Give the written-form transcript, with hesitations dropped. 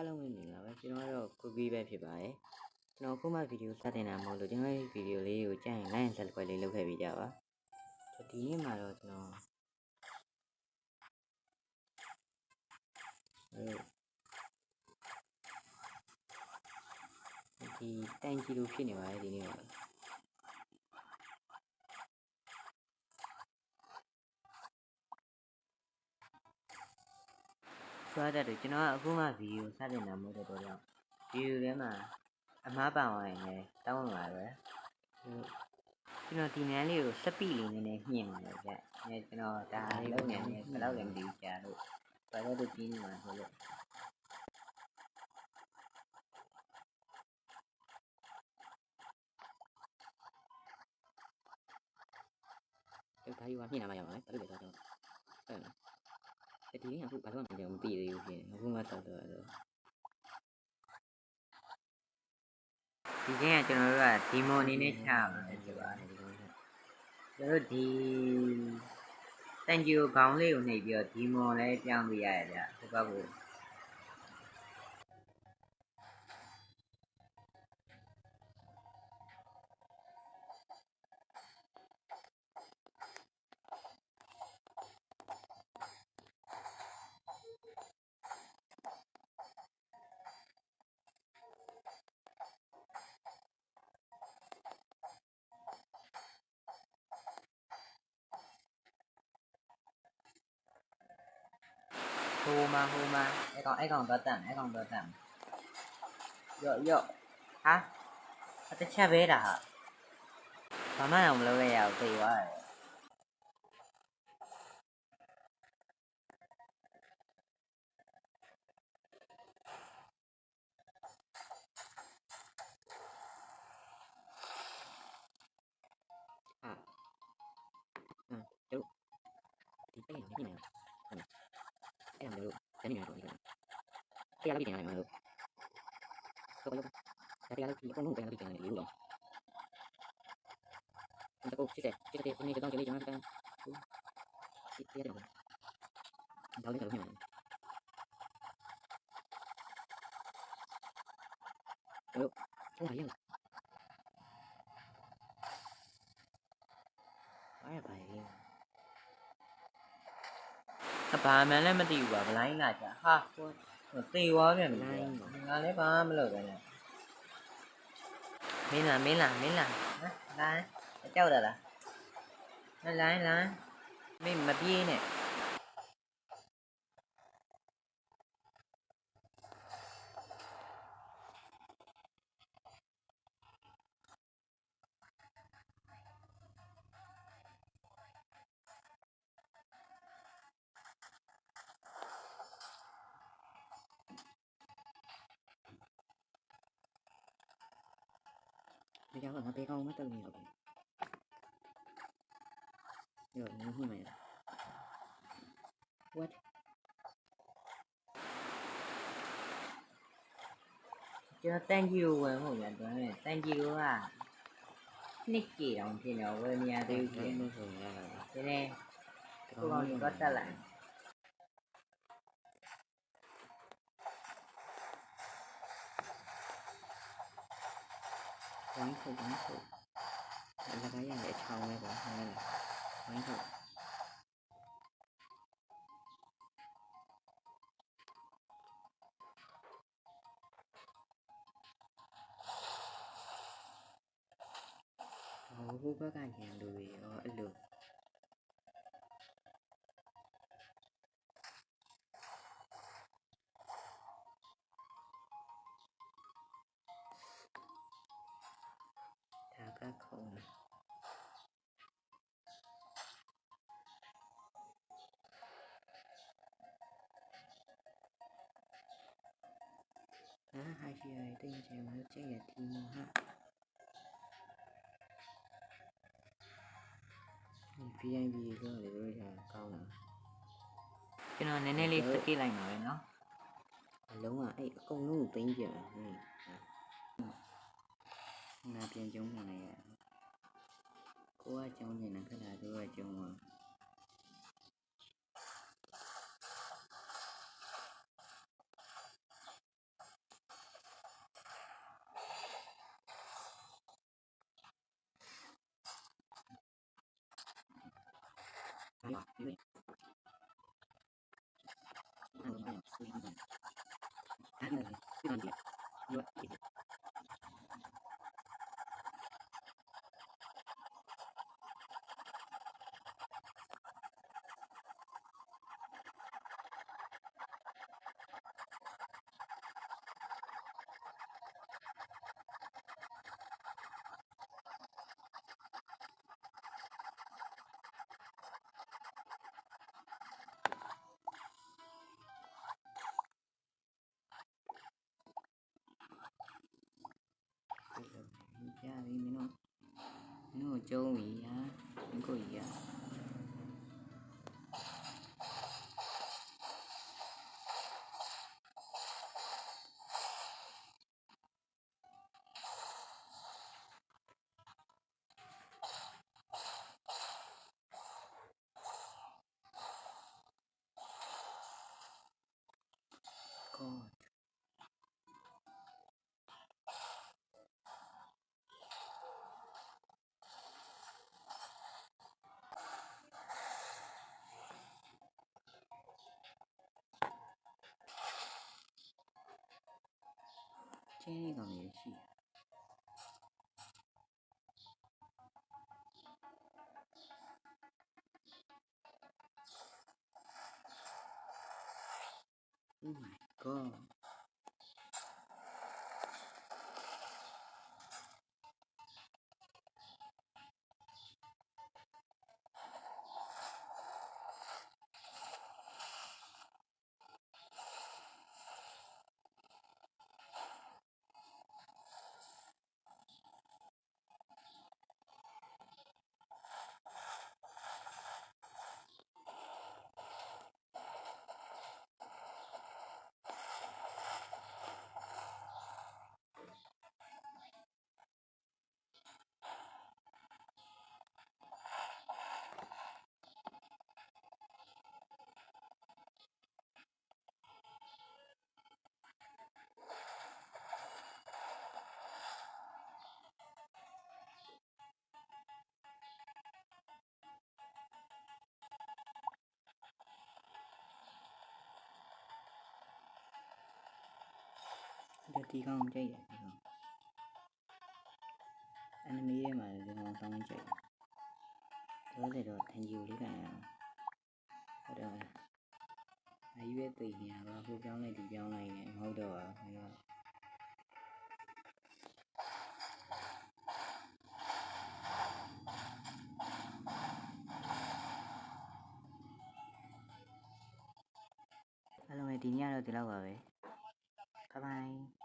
အားလုံးပဲမြင်လာပဲကျွန်တော်ကတော့ကိုဘီပဲဖြစ်ပါတယ်ကျွန်တော်ခုမှဗီဒီယိုစတင်တာမဟုတ်လို့ကျွန်တော်ရဲ့ဗီဒီယိုလေးကိုကြိုက်ရင် like and subscribe လေးလုပ်ခဲ့ပေးကြပါဒီနေ့မှာတော့ကျွန်တော်ဒီတန်ကြီးလိုဖြစ်နေပါတယ်ဒီနေ့မှာဆိုတော့ကျွန်တော်အခုမှဗီဒီယိုစတင်တာမဟုတ်တော့ကြောင့်ဗီဒီယိုထဲမှာအမှားပါသွားရင်လည်းတောင်းပါပဲကျွန်တော်ဒီနန်းလေးကိုစပီလေးနည်းနည်းညှင်ပါတယ်ဗျ။ကျွန်တော်ဒါလုံးနေနေဘယ်လောက်လဲမသိဘူးကြာလို့ဘာလို့ဒီကြီးနေမှာဆိုလို့ဒီဒါယူကညှင်လာမှရမှာလေဘာလို့လဲဆိုတော့ဒီနေ့အခုဘာလို့မှမသိသေးဘူးဖြစ်အခုမှတောက်တော့ဒီချင်းကကျွန်တော်တို့ကဒီမိုအနေနဲ့ချပါတယ်ဒီပါကျွန်တော်တို့ဒီတန်ဂျီကိုခေါင်းလေးကိုနှိပ်ပြီးတော့ဒီမွန်လည်းပြောင်းပြရရဗျဒီဘက်ကိုဟိုမှာအဲ့ကောင်တော့တန်ရော့ဟာအတချက်ပဲတာဟာဘာမှတော့မလုပ်လိုက်ရဘူးသိသွားတယ်တို့ဒီပိတ်နေပြီနော်အဲ့ဒါတို့ဇနီးများတို့တရားလိုက်ပြန်ရမှာလို့တော့လို့တရားလိုက်ပြန်လို့ပြန်လိုက်ပြန်လေလို့တော့ကိုစစ်တဲ့ဒီနေ့တော့ကြည့်ကြမှာကန်ဒီတရားတော့ဒါလည်းတော့ညမှာတို့ဟိုရရင်အားပါရင်ဘာမှလည်းမသိဘူးပါဘလိုင်းလာကြဟာသေသွားပြန်ပြီငါလည်းဘာမှမလုပ်ပဲနဲ့မင်းလားဟမ်လိုင်းကြောက်တာလားလိုင်းမင်းမပြေးနဲ့ဒီကောင်ကမပေးကောင်းမတက်လို့ရောမင်းမှာ what ကျွန်တော်တန်ကြီးကိုဝင်ဖို့ပြန်တွန်းတယ်တန်ကြီးကနှစ်ကြည့်အောင်ဖြစ်တော့ဝယ်မရသေးဘူးဖြစ်နေဆိုရတာဒီနေ့ကိုကောင်တော့တက်လိုက်ဝိုင်းခုလက်ကရရအချောင်းလေးပေါ့ဟဲ့ဝိုင်းခုဟိုဘက်ကညံလူတွေရောအဲ့လိုဒါကခုံ还是要对这个这个题目哈。VIP လို့လေတို့ရကောင်းတာကျွန်တော်နည်းနည်းလေးစကိလိုက်ပါပဲเนาะအလုံးကအဲ့အကုန်လုံးကိုသိမ်းပြတယ်ငါပြန်ကျုံးနေရကိုကကျုံးနေတာခဏတို့ကကျုံးသွား ရပြီမင်းတို့ကျုံးပြီဟာမင်းကိုကြီးရကောချင်းလေးကောင်လေးရှိOh my god ဒီကောင်ကြိုက်တယ်ဒီကောင် enemy ရဲ့မှာဒီကောင်ဆောင်းကြိုက်တယ်တော့ထန်ကြီးကိုလေးကန်ရအောင်ဟုတ်တယ်အရွယ်သိနေရပါဟိုပြောင်းလိုက်ဒီပြောင်းလိုက်နေမဟုတ်တော့ပါဘူးအားလုံးပဲဒီညတော့ဒီလောက်ပါပဲ bye bye